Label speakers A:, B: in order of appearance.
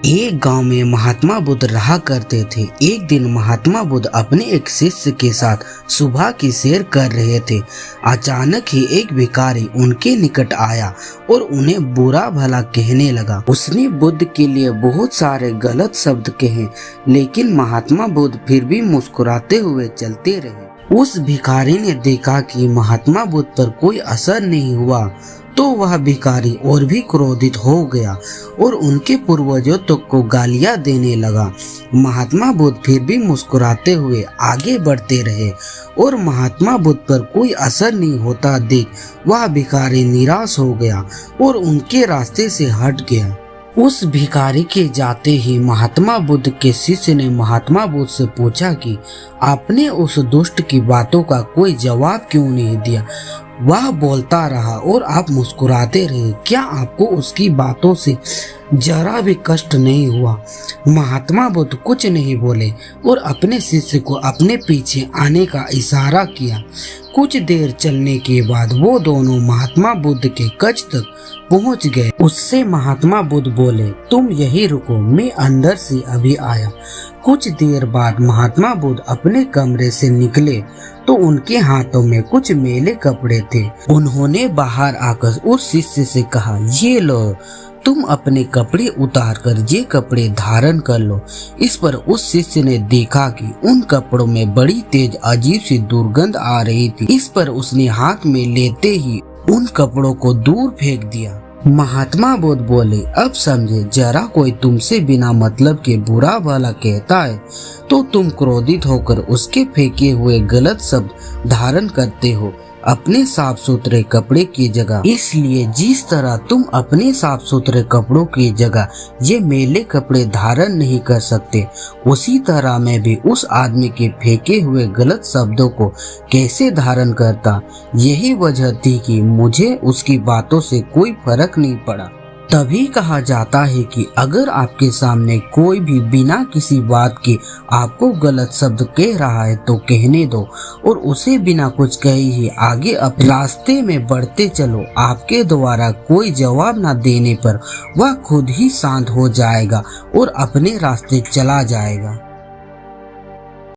A: एक गांव में महात्मा बुद्ध रहा करते थे। एक दिन महात्मा बुद्ध अपने एक शिष्य के साथ सुबह की सैर कर रहे थे। अचानक ही एक भिखारी उनके निकट आया और उन्हें बुरा भला कहने लगा। उसने बुद्ध के लिए बहुत सारे गलत शब्द कहे, लेकिन महात्मा बुद्ध फिर भी मुस्कुराते हुए चलते रहे। उस भिखारी ने देखा कि महात्मा बुद्ध पर कोई असर नहीं हुआ तो वह भिखारी और भी क्रोधित हो गया और उनके पूर्वजों तक को गालियां देने लगा। महात्मा बुद्ध फिर भी मुस्कुराते हुए आगे बढ़ते रहे और महात्मा बुद्ध पर कोई असर नहीं होता देख वह भिखारी निराश हो गया और उनके रास्ते से हट गया। उस भिखारी के जाते ही महात्मा बुद्ध के शिष्य ने महात्मा बुद्ध से पूछा कि आपने उस दुष्ट की बातों का कोई जवाब क्यों नहीं दिया। वह बोलता रहा और आप मुस्कुराते रहे, क्या आपको उसकी बातों से जरा भी कष्ट नहीं हुआ। महात्मा बुद्ध कुछ नहीं बोले और अपने शिष्य को अपने पीछे आने का इशारा किया। कुछ देर चलने के बाद वो दोनों महात्मा बुद्ध के कक्ष तक पहुंच गए। उससे महात्मा बुद्ध बोले, तुम यही रुको, मैं अंदर से अभी आया। कुछ देर बाद महात्मा बुद्ध अपने कमरे से निकले तो उनके हाथों में कुछ मैले कपड़े थे। उन्होंने बाहर आकर उस शिष्य से कहा, ये लो, तुम अपने कपड़े उतार कर ये कपड़े धारण कर लो। इस पर उस शिष्य ने देखा कि उन कपड़ों में बड़ी तेज अजीब सी दुर्गंध आ रही थी। इस पर उसने हाथ में लेते ही उन कपड़ों को दूर फेंक दिया। महात्मा बुद्ध बोले, अब समझे, जरा कोई तुमसे बिना मतलब के बुरा भला कहता है तो तुम क्रोधित होकर उसके फेंके हुए गलत शब्द धारण करते हो अपने साफ सुथरे कपड़े की जगह। इसलिए जिस तरह तुम अपने साफ सुथरे कपड़ों की जगह ये मैले कपड़े धारण नहीं कर सकते, उसी तरह मैं भी उस आदमी के फेंके हुए गलत शब्दों को कैसे धारण करता। यही वजह थी कि मुझे उसकी बातों से कोई फर्क नहीं पड़ा। तभी कहा जाता है कि अगर आपके सामने कोई भी बिना किसी बात के आपको गलत शब्द कह रहा है तो कहने दो और उसे बिना कुछ कहे ही आगे अपने रास्ते में बढ़ते चलो। आपके द्वारा कोई जवाब न देने पर वह खुद ही शांत हो जाएगा और अपने रास्ते चला जाएगा।